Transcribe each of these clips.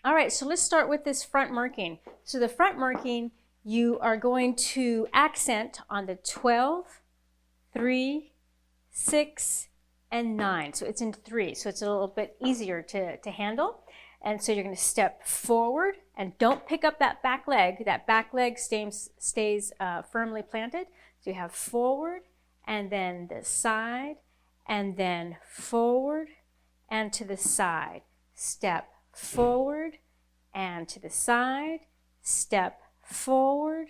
All right, so let's start with this front marking. So the front marking, you are going to accent on the 12, 3, 6, and 9. So it's in 3, so it's a little bit easier to handle. And so you're going to step forward and don't pick up that back leg. That back leg stays firmly planted. So you have forward and then the side and then forward and to the side. Step forward and to the side. Step forward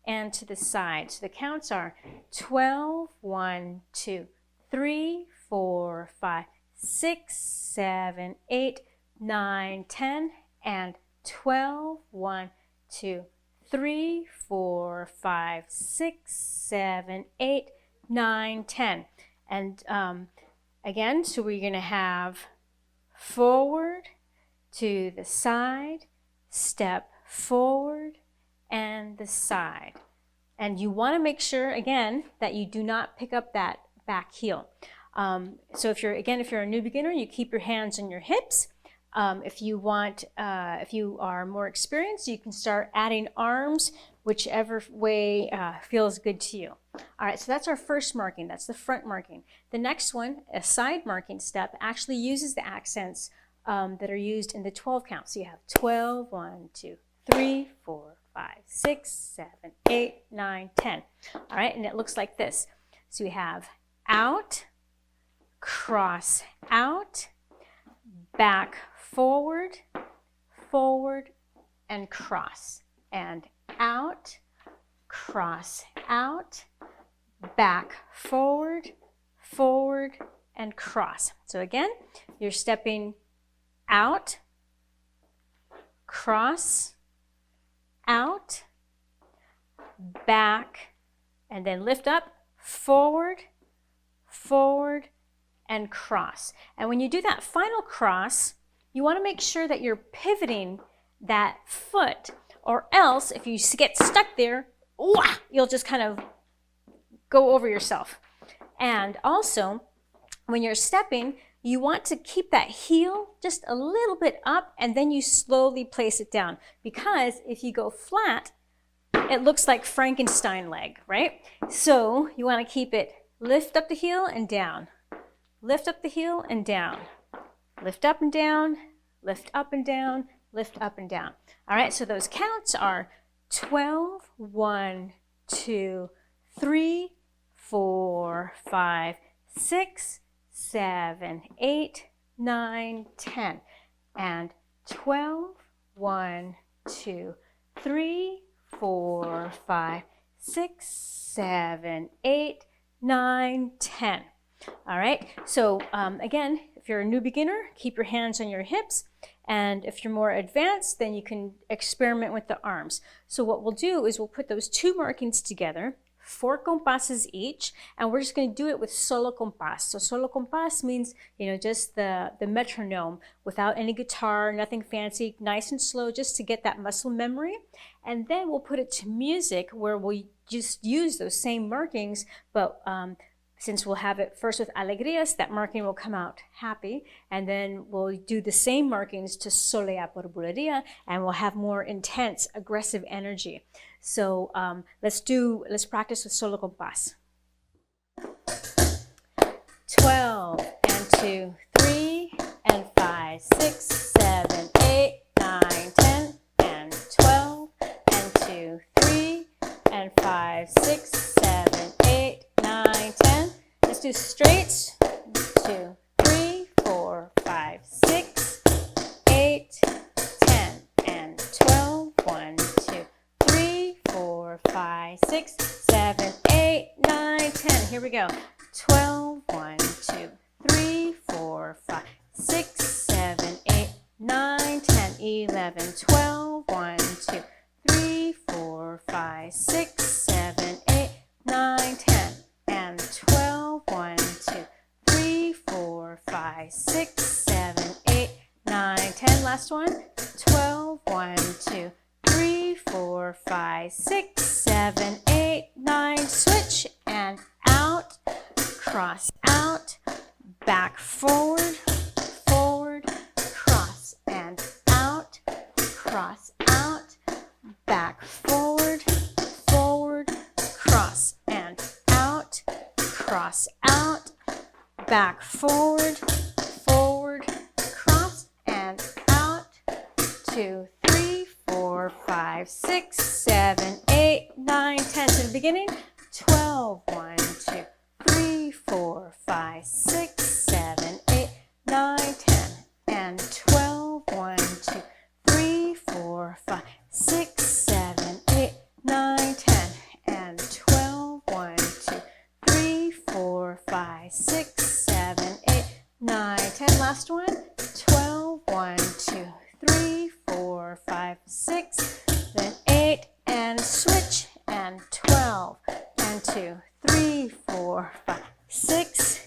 and to the side. So the counts are 12, 1, 2, 3, 4, 5, 6, 7, 8, 9, 10, and 12, 1, 2, 3, 4, 5, 6, 7, 8, 9, 10. And again, so we're going to have forward to the side, step forward, and the side. And you want to make sure, again, that you do not pick up that back heel. So if you're a new beginner, you keep your hands on your hips. If you are more experienced, you can start adding arms, whichever way feels good to you. All right, so that's our first marking. That's the front marking. The next one, a side marking step, actually uses the accents that are used in the 12 count. So you have 12, 1, 2, 3, 4, 5, 6, 7, 8, 9, 10. All right, and it looks like this. So we have out, cross out, back forward, forward, and cross. And out, cross out, back forward, forward, and cross. So again, you're stepping out, cross, out, back, and then lift up, forward, forward, and cross. And when you do that final cross, you want to make sure that you're pivoting that foot, or else if you get stuck there, you'll just kind of go over yourself. And also, when you're stepping, you want to keep that heel just a little bit up, and then you slowly place it down. Because if you go flat, it looks like Frankenstein leg, right? So you want to keep it, lift up the heel and down. Lift up the heel and down. Lift up and down, lift up and down, lift up and down. All right, so those counts are 12, 1, 2, 3, 4, 5, 6, 7, 8, 9, 10. And 12, 1, 2, 3, 4, 5, 6, 7, 8, 9, 10. All right, so again, if you're a new beginner, keep your hands on your hips. And if you're more advanced, then you can experiment with the arms. So what we'll do is we'll put those two markings together, 4 compasses each, and we're just going to do it with solo compás. So solo compás means, just the metronome without any guitar, nothing fancy, nice and slow, just to get that muscle memory. And then we'll put it to music where we just use those same markings, but since we'll have it first with Alegrías, that marking will come out happy, and then we'll do the same markings to Solea por Bulería, and we'll have more intense, aggressive energy. So let's practice with solo compás. 12 and 2, 3 and 5, 6, 7, 8, 9, 10, and 12 and 2, 3 and 5, 6, 7, 8, 9, 10. Let's do straights. 2, 3, 4, 5, 6, 8, 10, and 12. 1, 2, 3, 4, 5, 6, 7, 8, 9, 10. Here we go. 12. 1, 2, 3, 4, 5, 6, 7, 8, 9, 10, 11, 12. 1, 2, 3, 4, 5, 6, 7, 8, 9, 10. And 12, 1, 2, 3, 4, 5, 6, 7, 8, 9, 10. Last one. 12, 1, 2, 3, 4, 5, 6, 7, 8, 9. Switch and out, cross out, back forward, forward, cross and out, cross, out, back, forward, forward, cross, and out, cross, out, back, forward, forward, cross, and out. 2, 3, 4, 5, 6, 7, 8, 9, 10. To the beginning. 12, 1, 2, 3, 4, 5, 6, 7, 8, 9, 10. And 12, 1, 2, 3, 4, 5, 6, 7, 8, 9, 10. And 12, 1, 2, 3, 4, 5, 6, 7, 8, 9, 10. Last one. 12, 1, 2, 3, 4, 5, 6, then 8, and switch, and 12, and 2, 3, 4, 5, 6,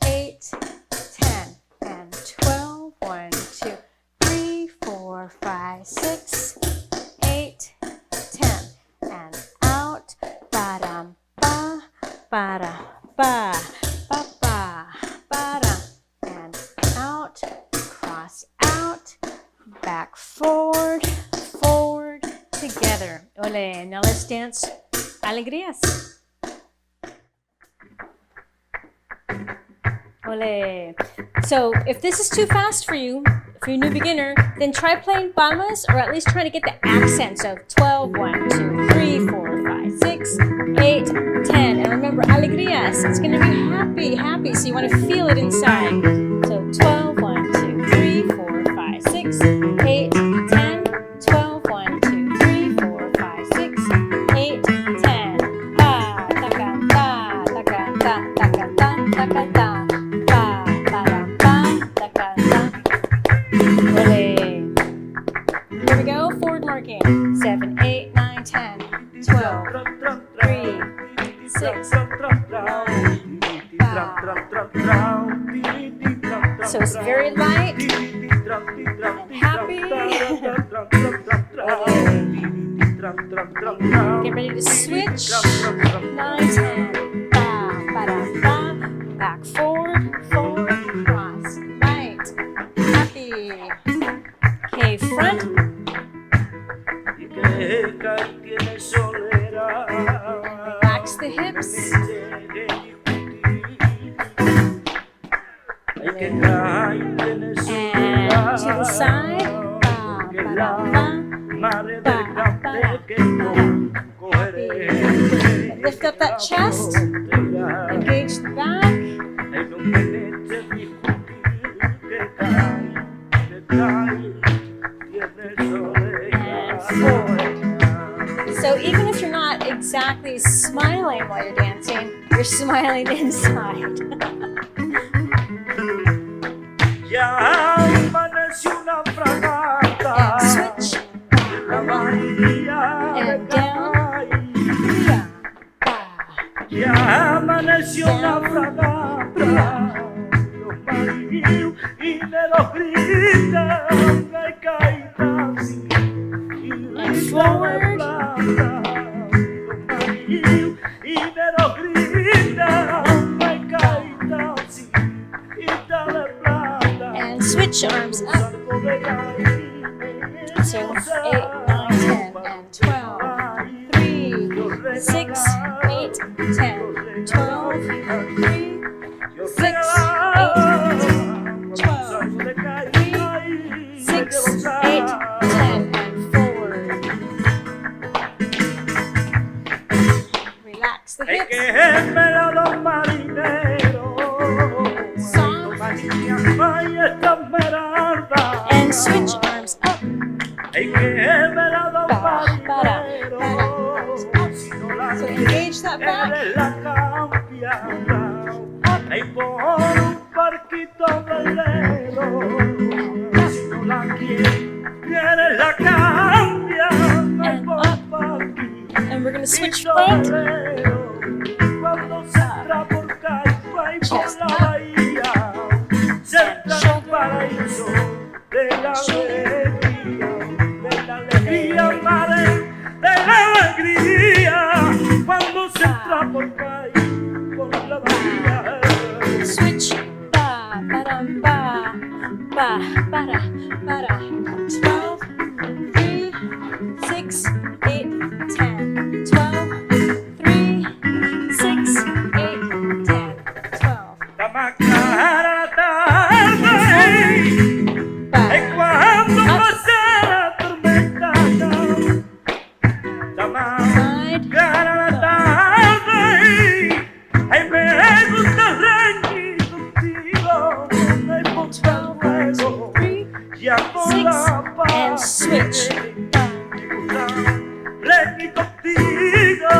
8, 10, and 12, 1, 2, 3, 4, 5, 6, 8, 10, and out, ba-dum, ba, ba-da, ba, ba, ba, ba-da, and out, cross out, back, forward, forward, together. Ole, now let's dance Alegrías. Ole. So if this is too fast for you, if you're a new beginner, then try playing palmas, or at least trying to get the accents of 12, 1, 2, 3, 4, 5, 6, 8, 10. And remember, Alegrías, it's going to be happy, happy, so you want to feel it inside. So 12, 1, 2, 3, 4, 5, 6, 8, 10, 12, 1, 2, 3, 4, 5, 6, 8, 10. Ba, ta, ka, ta, ta, ka, ta, ta, ka, ta, ta, ka, ta. Ba, ba, da, ba, ta, ka, ta. Ole. Here we go, forward marking. 7, 8, 9, 10, 12, 3, 6, 9, 5. So it's very light and happy. Get ready to switch. 9, 10. Ba, ba, da, ba. Back, forward, forward, cross. Light, happy. Okay, front. Relax the hips. And to the side. Ba, ba, da, ba. Ba, ba, da, ba. Happy. Lift up that chest. Engage the back. And forward. So even if you're not exactly smiling while you're dancing, you're smiling inside. And switch. And down. Ya amaneció una fragata, los marineros y me los gritan, me caí así, y risa de plata, los marineros y me los gritan, me caí así, y de plata. And switch arms up. So 8, 9, 10, and 12, 3, 6, 8, 10, 12, 3, 6, 8, 12, 3, 6, 8, 10, and forward. Relax the hips. Soft. And switch arms up. So engage that back. And up. And we're going to switch front. Chest up. And shoulder. Switch, ba, ba, dum, ba, ba, ba, da, ba, da. 12, 3, switch. Requi contigo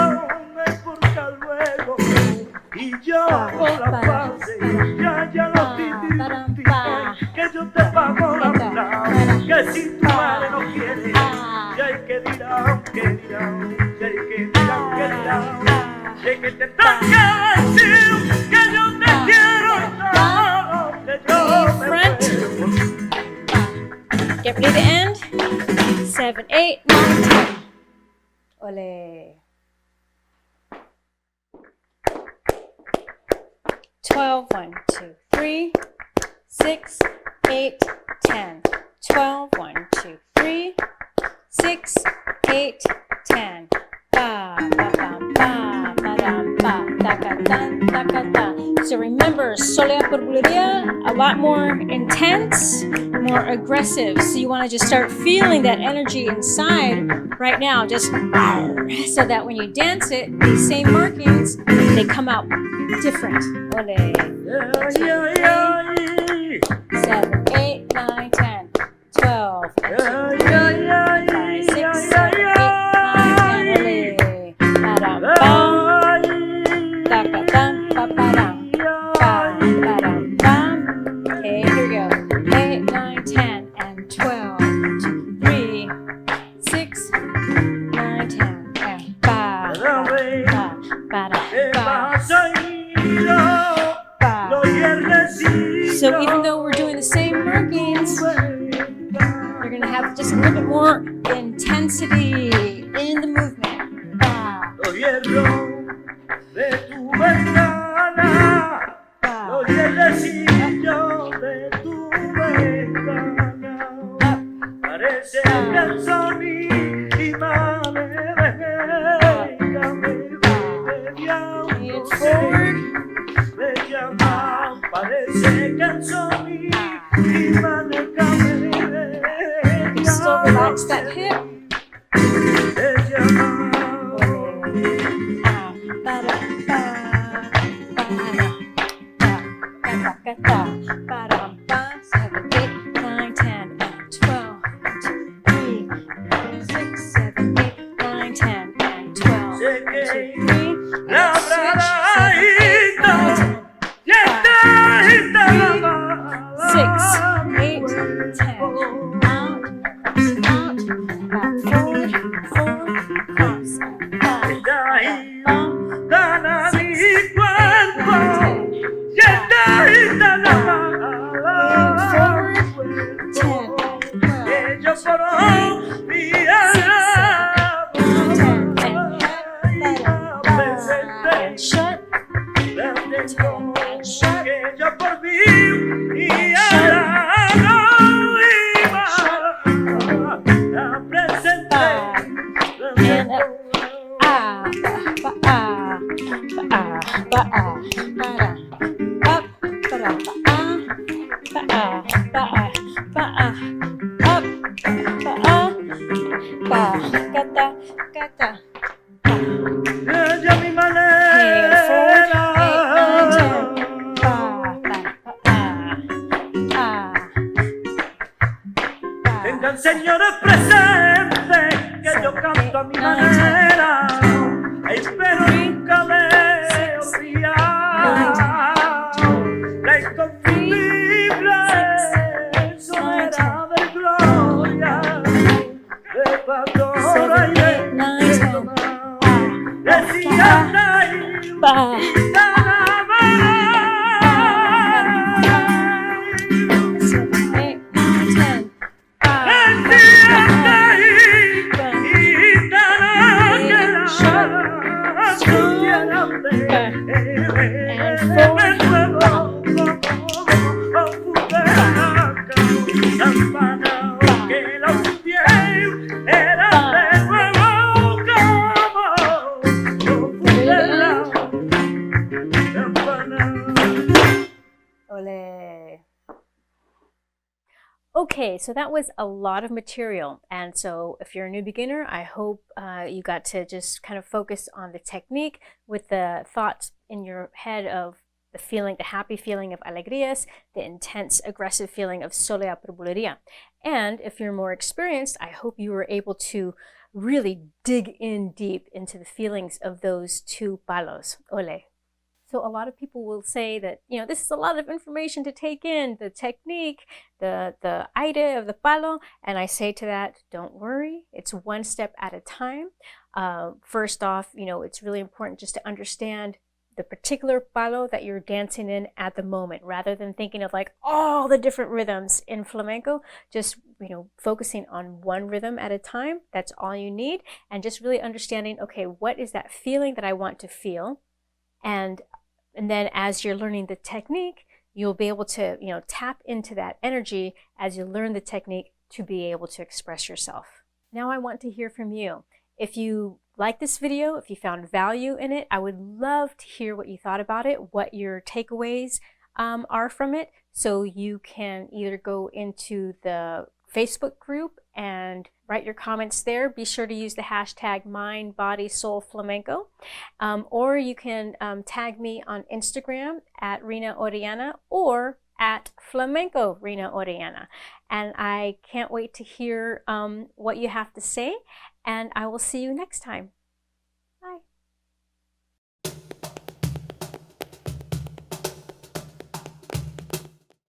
me importa luego y yo por la base ya lo tití que yo te pago la mitad que si tu madre no quiere ya hay que dirán ya hay que dirán ya hay que te tenga que decir que yo te quiero todo que yo me muero. Get ready to end. 7, 8, 9, 10. Ole. 12, 1, 2, 3, 6, 8, 10. 12, 1, 2, 3, 6, 8, 10. Ba, ba, ba, ba, ba, dam, ba, da, ga, dan, da, ga, da. So remember, Solea por Bulería, a lot more intense, more aggressive. So you want to just start feeling that energy inside right now, just so that when you dance it, these same markings, they come out different. Ole. 7, 8, 9, 10, 12, 1, 2, 3, 4, 5, 6, 7, 8, 9, 10. Ole. Ba-dam, bam. Da-ga-dam, ba-ba-dam. Ba-ba-dam, bam. Okay, here we go. 8, 9, 10, and 12. 1, 2, 3, 6, 9, 10, and ba, ba, ba, ba, ba. So even though we're doing the same markings, you're going to have just a little bit more intensity in the movement. Ba, ba, still relax that hip. Señores presentes que yo canto a mi manera, espero nunca me olvidar la inconfundible sonera de gloria de pastora y de decía Okay, so that was a lot of material, and so if you're a new beginner, I hope you got to just kind of focus on the technique with the thoughts in your head of the feeling, the happy feeling of Alegrías, the intense, aggressive feeling of Solea por Bulería. And if you're more experienced, I hope you were able to really dig in deep into the feelings of those two palos. Ole. So a lot of people will say that, you know, this is a lot of information to take in, the technique, the aire of the palo. And I say to that, don't worry, it's one step at a time. First off, you know, it's really important just to understand the particular palo that you're dancing in at the moment, rather than thinking of like all the different rhythms in flamenco. Just, you know, focusing on one rhythm at a time. That's all you need. And just really understanding, okay, what is that feeling that I want to feel? And then as you're learning the technique, you'll be able to, you know, tap into that energy as you learn the technique to be able to express yourself. Now I want to hear from you. If you like this video, if you found value in it, I would love to hear what you thought about it, what your takeaways are from it. So you can either go into the Facebook group and write your comments there. Be sure to use the hashtag MindBodySoulFlamenco. Or you can tag me on Instagram at Rina Oriana or at Flamenco Rina Oriana. And I can't wait to hear what you have to say, and I will see you next time.